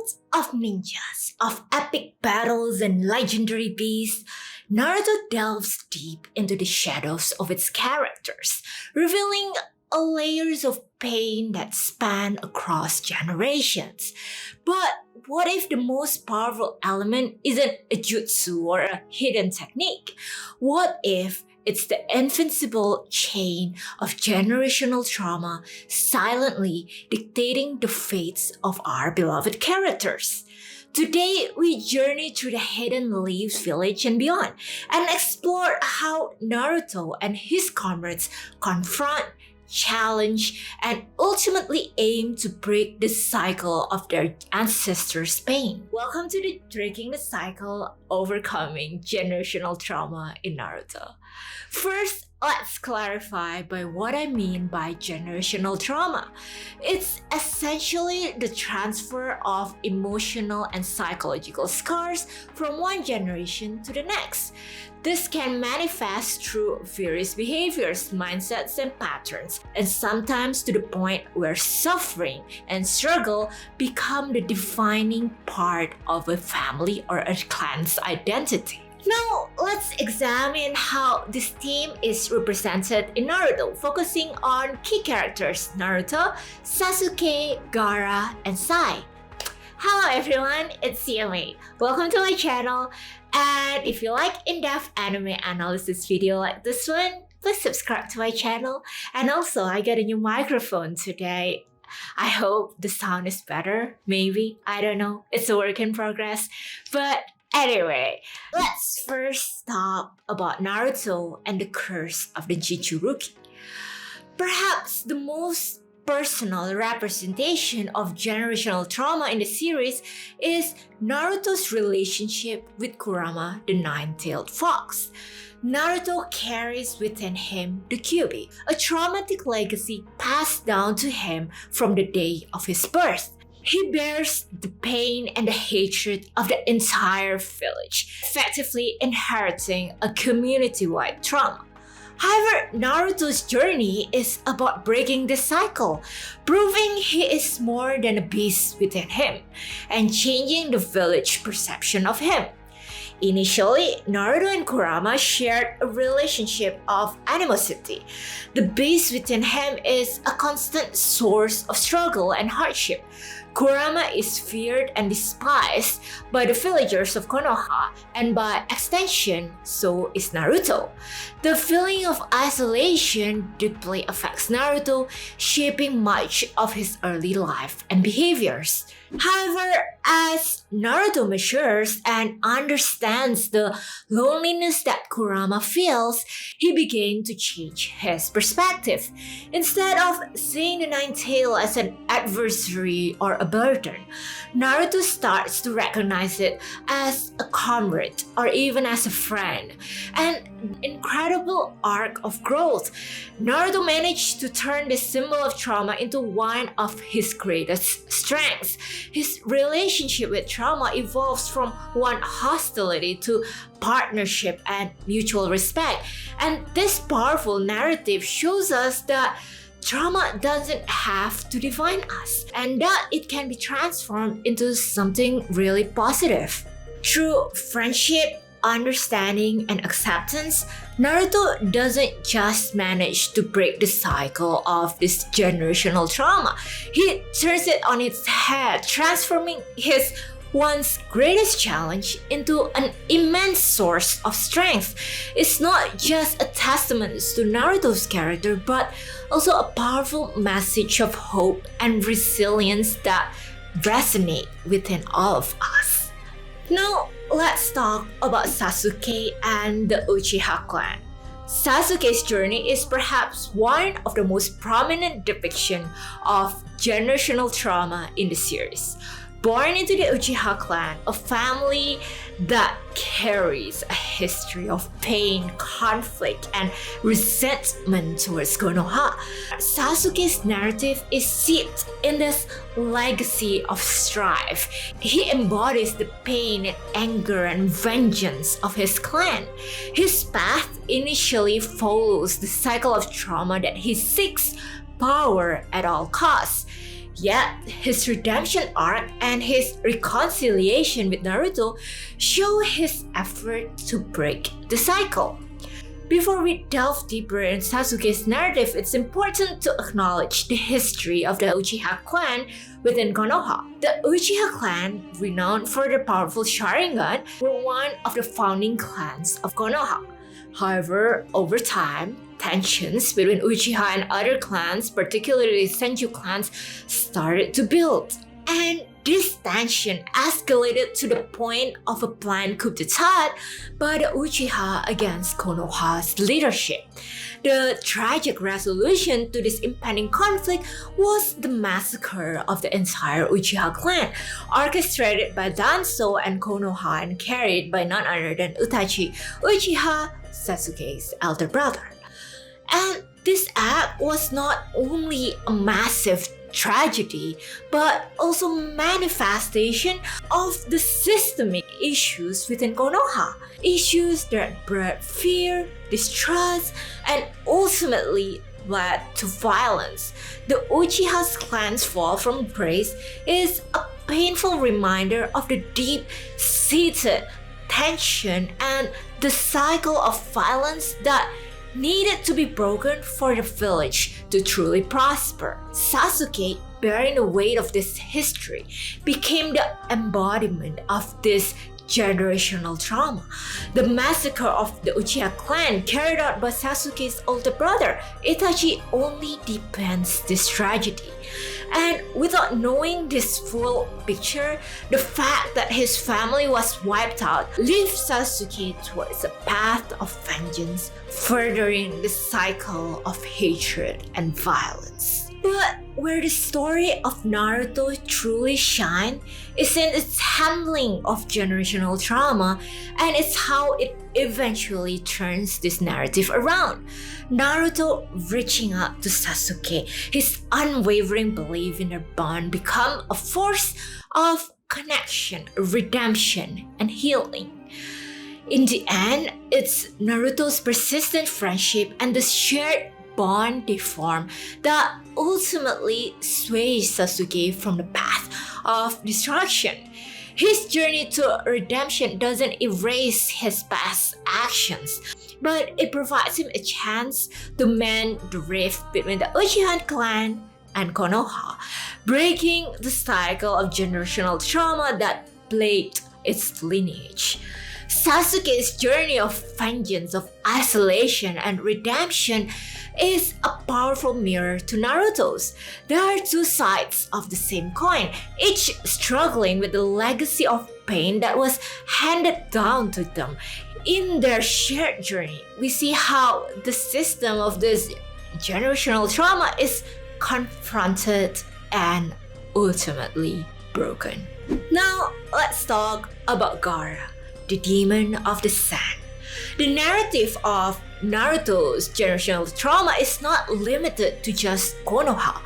world of ninjas, of epic battles and legendary beasts, Naruto delves deep into the shadows of its characters, revealing layers of pain that span across generations. But what if the most powerful element isn't a jutsu or a hidden technique? What if it's the invincible chain of generational trauma silently dictating the fates of our beloved characters? Today, we journey through the Hidden Leaves village and beyond and explore how Naruto and his comrades confront, challenge, and ultimately aim to break the cycle of their ancestors' pain. Welcome to the Breaking the Cycle Overcoming Generational Trauma in Naruto. First, let's clarify by what I mean by generational trauma. It's essentially the transfer of emotional and psychological scars from one generation to the next. This can manifest through various behaviors, mindsets, and patterns, and sometimes to the point where suffering and struggle become the defining part of a family or a clan's identity. Now, let's examine how this theme is represented in Naruto, focusing on key characters Naruto, Sasuke, Gaara, and Sai. Hello everyone, it's CMA. Welcome to my channel, and if you like in-depth anime analysis video like this one, please subscribe to my channel. And also, I got a new microphone today. I hope the sound is better, maybe, I don't know, it's a work in progress. But anyway, let's first talk about Naruto and the curse of the Jinchuuriki. Perhaps the most personal representation of generational trauma in the series is Naruto's relationship with Kurama the Nine-Tailed Fox. Naruto carries within him the Kyuubi, a traumatic legacy passed down to him from the day of his birth. He bears the pain and the hatred of the entire village, effectively inheriting a community-wide trauma. However, Naruto's journey is about breaking the cycle, proving he is more than a beast within him, and changing the village perception of him. Initially, Naruto and Kurama shared a relationship of animosity. The beast within him is a constant source of struggle and hardship. Kurama is feared and despised by the villagers of Konoha, and by extension, so is Naruto. The feeling of isolation deeply affects Naruto, shaping much of his early life and behaviors. However, as Naruto matures and understands the loneliness that Kurama feels, he begins to change his perspective. Instead of seeing the Nine-Tailed as an adversary or a burden, Naruto starts to recognize it as a comrade or even as a friend. An incredible arc of growth. Naruto managed to turn the symbol of trauma into one of his greatest strengths. His relationship with trauma evolves from one hostility to partnership and mutual respect. And this powerful narrative shows us that trauma doesn't have to define us, and that it can be transformed into something really positive. Through friendship, understanding, and acceptance, Naruto doesn't just manage to break the cycle of this generational trauma. He turns it on its head, transforming his once greatest challenge into an immense source of strength. It's not just a testament to Naruto's character, but also a powerful message of hope and resilience that resonate within all of us. Now, let's talk about Sasuke and the Uchiha clan. Sasuke's journey is perhaps one of the most prominent depictions of generational trauma in the series. Born into the Uchiha clan, a family that carries a history of pain, conflict, and resentment towards Konoha, Sasuke's narrative is steeped in this legacy of strife. He embodies the pain and anger and vengeance of his clan. His path initially follows the cycle of trauma that he seeks power at all costs. Yet, his redemption arc and his reconciliation with Naruto show his effort to break the cycle. Before we delve deeper in Sasuke's narrative, it's important to acknowledge the history of the Uchiha clan within Konoha. The Uchiha clan, renowned for their powerful Sharingan, were one of the founding clans of Konoha. However, over time, tensions between Uchiha and other clans, particularly Senju clans, started to build. And this tension escalated to the point of a planned coup d'etat by the Uchiha against Konoha's leadership. The tragic resolution to this impending conflict was the massacre of the entire Uchiha clan, orchestrated by Danzo and Konoha and carried by none other than Itachi Uchiha, Sasuke's elder brother. And this act was not only a massive tragedy, but also manifestation of the systemic issues within Konoha. Issues that bred fear, distrust, and ultimately led to violence. The Uchiha's clan's fall from grace is a painful reminder of the deep-seated tension and the cycle of violence that needed to be broken for the village to truly prosper. Sasuke, bearing the weight of this history, became the embodiment of this generational trauma. The massacre of the Uchiha clan carried out by Sasuke's older brother, Itachi, only deepens this tragedy. And without knowing this full picture, the fact that his family was wiped out leads Sasuke towards a path of vengeance, furthering the cycle of hatred and violence. But where the story of Naruto truly shines is in its handling of generational trauma, and it's how it eventually turns this narrative around. Naruto reaching out to Sasuke, his unwavering belief in their bond become a force of connection, redemption, and healing. In the end, it's Naruto's persistent friendship and the shared bond they form that ultimately sways Sasuke from the path of destruction. His journey to redemption doesn't erase his past actions, but it provides him a chance to mend the rift between the Uchiha clan and Konoha, breaking the cycle of generational trauma that plagued its lineage. Sasuke's journey of vengeance, of isolation, and redemption is a powerful mirror to Naruto's. There are two sides of the same coin, each struggling with the legacy of pain that was handed down to them. In their shared journey, we see how the system of this generational trauma is confronted and ultimately broken. Now, let's talk about Gaara, the demon of the sand. The narrative of Naruto's generational trauma is not limited to just Konoha.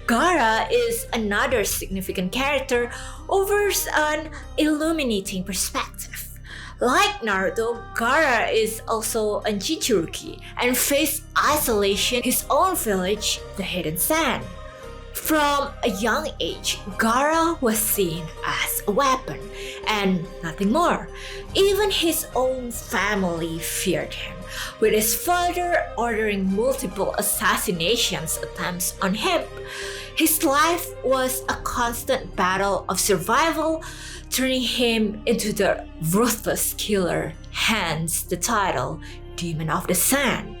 Gaara is another significant character offers an illuminating perspective. Like Naruto, Gaara is also a Jinchuruki and faced isolation in his own village, the Hidden Sand. From a young age, Gaara was seen as a weapon and nothing more. Even his own family feared him, with his father ordering multiple assassinations attempts on him. His life was a constant battle of survival, turning him into the ruthless killer, hence the title Demon of the Sand.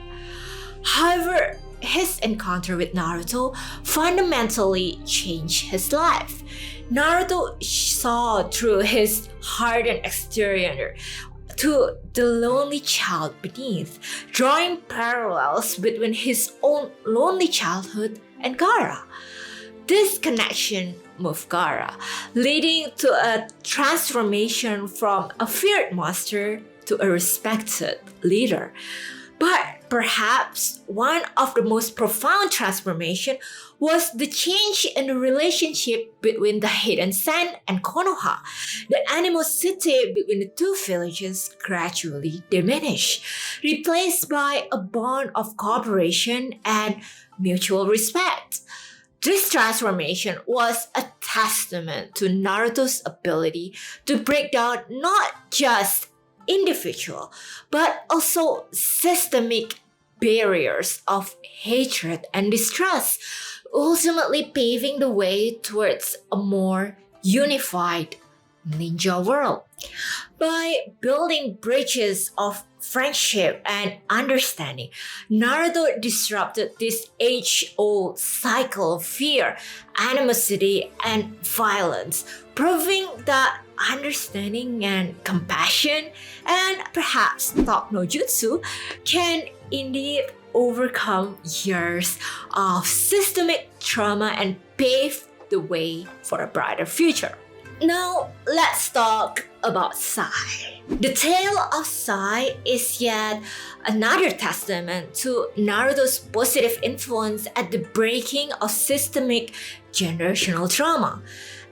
However, his encounter with Naruto fundamentally changed his life. Naruto saw through his hardened exterior to the lonely child beneath, drawing parallels between his own lonely childhood and Gaara. This connection moved Gaara, leading to a transformation from a feared monster to a respected leader. But perhaps one of the most profound transformation was the change in the relationship between the Hidden Sand and Konoha. The animosity between the two villages gradually diminished, replaced by a bond of cooperation and mutual respect. This transformation was a testament to Naruto's ability to break down not just individual, but also systemic barriers of hatred and distrust, ultimately paving the way towards a more unified ninja world. By building bridges of friendship and understanding, Naruto disrupted this age old cycle of fear, animosity, and violence, proving that understanding and compassion, and perhaps talk no jutsu, can indeed overcome years of systemic trauma and pave the way for a brighter future. Now, let's talk about Sai. The tale of Sai is yet another testament to Naruto's positive influence at the breaking of systemic generational trauma.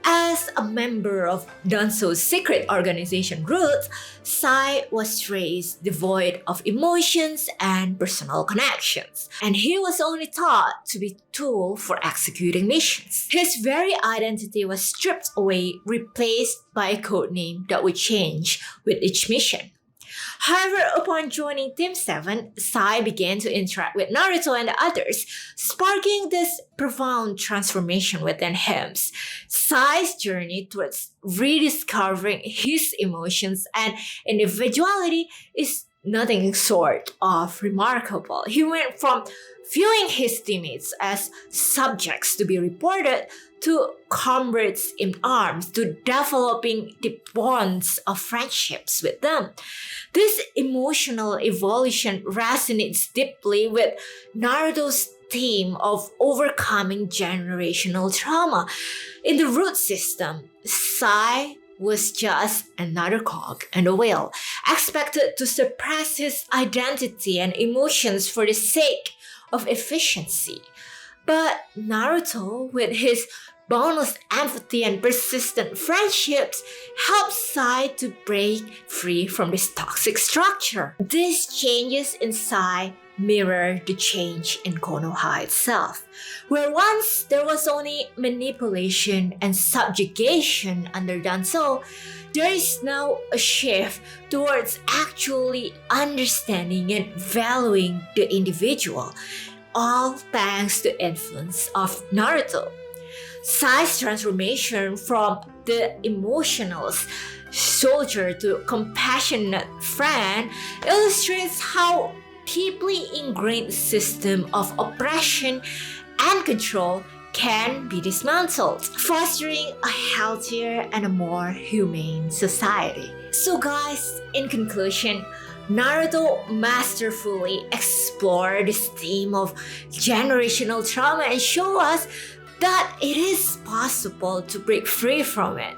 As a member of Danso's secret organization Roots, Sai was raised devoid of emotions and personal connections, and he was only taught to be a tool for executing missions. His very identity was stripped away, replaced by a codename that would change with each mission. However, upon joining Team 7, Sai began to interact with Naruto and the others, sparking this profound transformation within him. Sai's journey towards rediscovering his emotions and individuality is nothing short of remarkable. He went from viewing his teammates as subjects to be reported to comrades in arms, to developing deep bonds of friendships with them. This emotional evolution resonates deeply with Naruto's theme of overcoming generational trauma. In the root system, Sai was just another cog in the wheel, expected to suppress his identity and emotions for the sake of efficiency. But Naruto, with his boundless empathy and persistent friendships, helps Sai to break free from this toxic structure. These changes in Sai mirror the change in Konoha itself, where once there was only manipulation and subjugation under Danzo, there is now a shift towards actually understanding and valuing the individual, all thanks to the influence of Naruto. Sai's transformation from the emotional soldier to compassionate friend illustrates how deeply ingrained system of oppression and control can be dismantled, fostering a healthier and a more humane society. So guys, in conclusion, Naruto masterfully explored this theme of generational trauma and show us that it is possible to break free from it.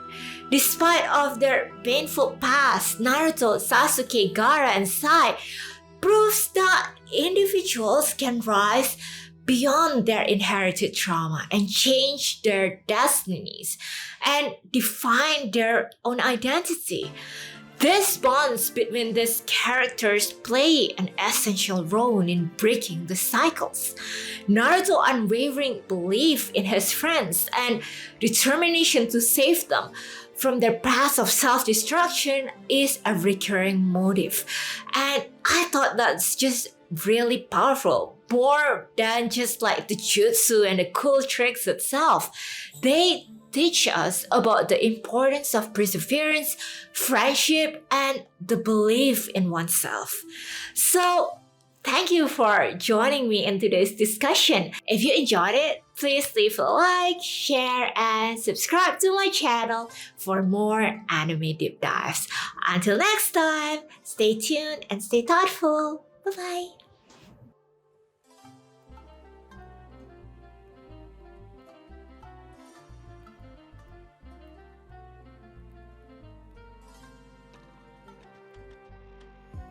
Despite of their painful past, Naruto, Sasuke, Gaara, and Sai proves that individuals can rise beyond their inherited trauma and change their destinies and define their own identity. These bonds between these characters play an essential role in breaking the cycles. Naruto's unwavering belief in his friends and determination to save them from their path of self-destruction is a recurring motive. And I thought that's just really powerful, more than just like the jutsu and the cool tricks itself. They teach us about the importance of perseverance, friendship, and the belief in oneself. So, thank you for joining me in today's discussion. If you enjoyed it, please leave a like, share, and subscribe to my channel for more anime deep dives. Until next time, stay tuned and stay thoughtful. Bye-bye.